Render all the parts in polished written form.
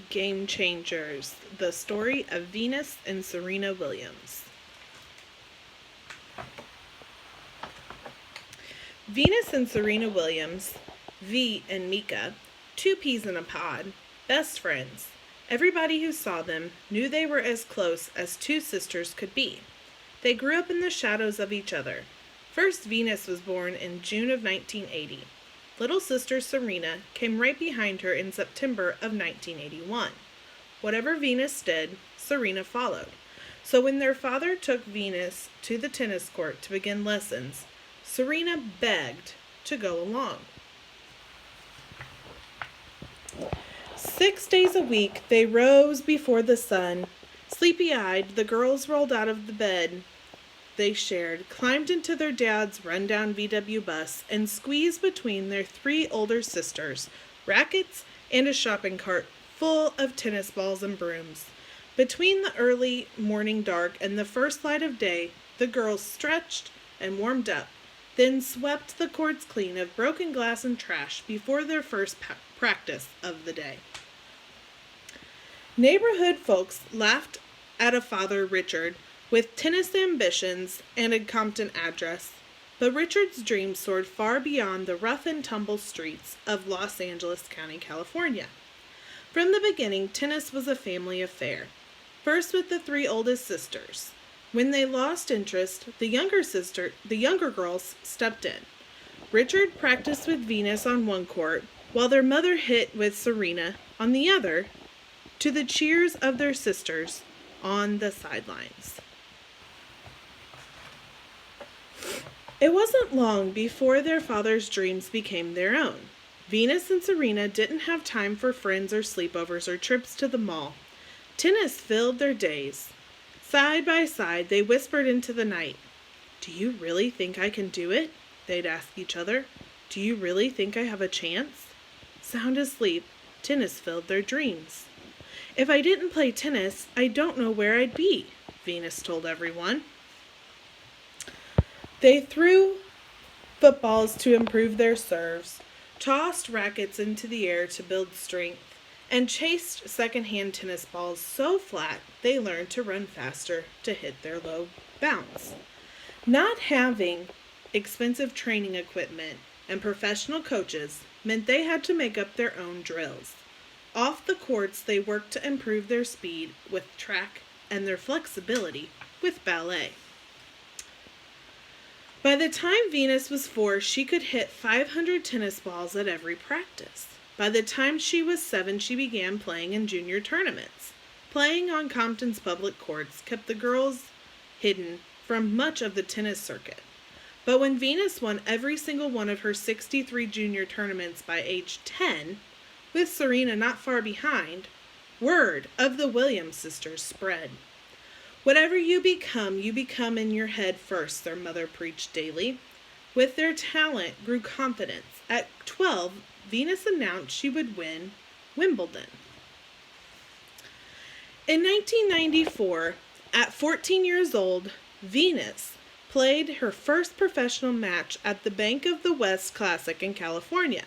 Game Changers, the story of Venus and Serena Williams. Venus and Serena Williams, V and Mika, two peas in a pod, best friends. Everybody who saw them knew they were as close as two sisters could be. They grew up in the shadows of each other. First, Venus was born in June of 1980. Little sister Serena came right behind her in September of 1981. Whatever Venus did, Serena followed. So when their father took Venus to the tennis court to begin lessons, Serena begged to go along. 6 days a week, they rose before the sun. Sleepy-eyed, the girls rolled out of the bed they shared, climbed into their dad's rundown VW bus, and squeezed between their three older sisters, rackets, and a shopping cart full of tennis balls and brooms. Between the early morning dark and the first light of day, the girls stretched and warmed up, then swept the courts clean of broken glass and trash before their first practice of the day. Neighborhood folks laughed at a father, Richard, with tennis ambitions and a Compton address, but Richard's dreams soared far beyond the rough and tumble streets of Los Angeles County, California. From the beginning, tennis was a family affair, first with the three oldest sisters. When they lost interest, the younger girls stepped in. Richard practiced with Venus on one court, while their mother hit with Serena on the other, to the cheers of their sisters on the sidelines. It wasn't long before their father's dreams became their own. Venus and Serena didn't have time for friends or sleepovers or trips to the mall. Tennis filled their days. Side by side, they whispered into the night. "Do you really think I can do it?" they'd ask each other. "Do you really think I have a chance?" Sound asleep, tennis filled their dreams. "If I didn't play tennis, I don't know where I'd be," Venus told everyone. They threw footballs to improve their serves, tossed rackets into the air to build strength, and chased second-hand tennis balls so flat they learned to run faster to hit their low bounce. Not having expensive training equipment and professional coaches meant they had to make up their own drills. Off the courts, they worked to improve their speed with track and their flexibility with ballet. By the time Venus was 4, she could hit 500 tennis balls at every practice. By the time she was 7, she began playing in junior tournaments. Playing on Compton's public courts kept the girls hidden from much of the tennis circuit. But when Venus won every single one of her 63 junior tournaments by age 10, with Serena not far behind, word of the Williams sisters spread. "Whatever you become in your head first," their mother preached daily. With their talent grew confidence. At 12, Venus announced she would win Wimbledon. In 1994, at 14 years old, Venus played her first professional match at the Bank of the West Classic in California.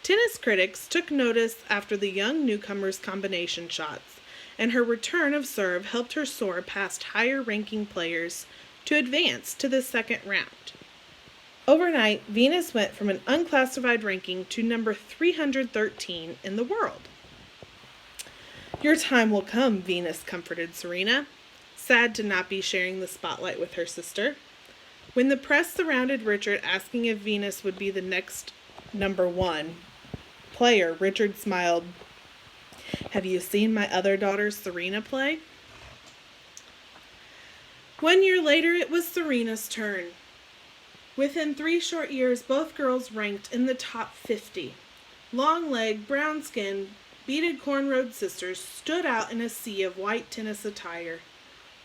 Tennis critics took notice after the young newcomer's combination shots, and her return of serve helped her soar past higher-ranking players to advance to the second round. Overnight, Venus went from an unclassified ranking to number 313 in the world. "Your time will come," Venus comforted Serena, sad to not be sharing the spotlight with her sister. When the press surrounded Richard asking if Venus would be the next number 1 player, Richard smiled. "Have you seen my other daughter Serena play?" 1 year later, it was Serena's turn. Within 3 short years, both girls ranked in the top 50. Long-legged, brown-skinned, beaded cornrowed sisters stood out in a sea of white tennis attire,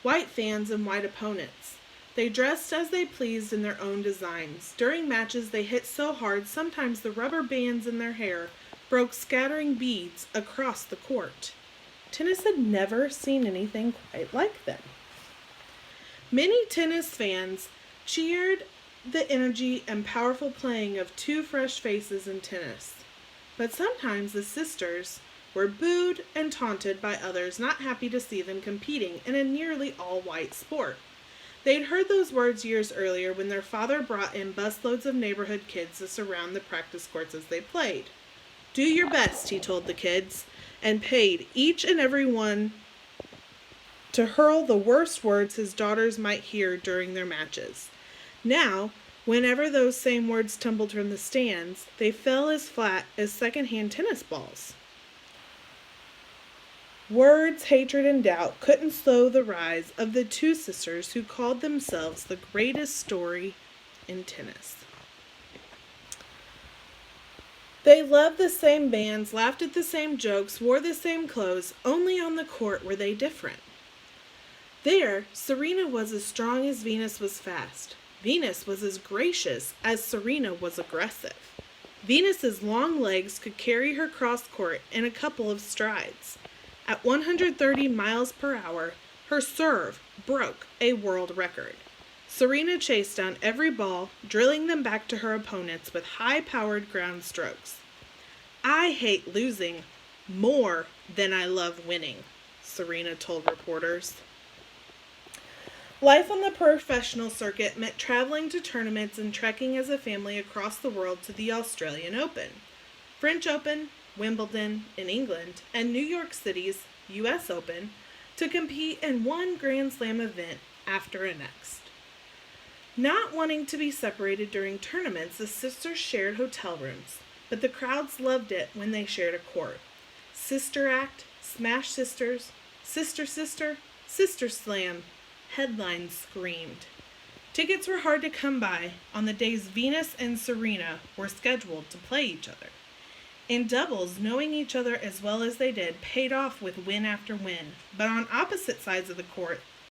white fans and white opponents. They dressed as they pleased in their own designs. During matches, they hit so hard, sometimes the rubber bands in their hair broke scattering beads across the court. Tennis had never seen anything quite like them. Many tennis fans cheered the energy and powerful playing of two fresh faces in tennis. But sometimes the sisters were booed and taunted by others not happy to see them competing in a nearly all-white sport. They'd heard those words years earlier when their father brought in busloads of neighborhood kids to surround the practice courts as they played. "Do your best," he told the kids, and paid each and every one to hurl the worst words his daughters might hear during their matches. Now, whenever those same words tumbled from the stands, they fell as flat as second-hand tennis balls. Words, hatred, and doubt couldn't slow the rise of the two sisters who called themselves the greatest story in tennis. They loved the same bands, laughed at the same jokes, wore the same clothes, only on the court were they different. There, Serena was as strong as Venus was fast. Venus was as gracious as Serena was aggressive. Venus's long legs could carry her cross court in a couple of strides. At 130 miles per hour, her serve broke a world record. Serena chased down every ball, drilling them back to her opponents with high-powered ground strokes. "I hate losing more than I love winning," Serena told reporters. Life on the professional circuit meant traveling to tournaments and trekking as a family across the world to the Australian Open, French Open, Wimbledon in England, and New York City's U.S. Open to compete in one Grand Slam event after the next. Not wanting to be separated during tournaments, the sisters shared hotel rooms, but the crowds loved it when they shared a court. Sister Act, Smash Sisters, Sister Sister, Sister Slam, headlines screamed. Tickets were hard to come by on the days Venus and Serena were scheduled to play each other. In doubles, knowing each other as well as they did paid off with win after win, but on opposite sides of the court,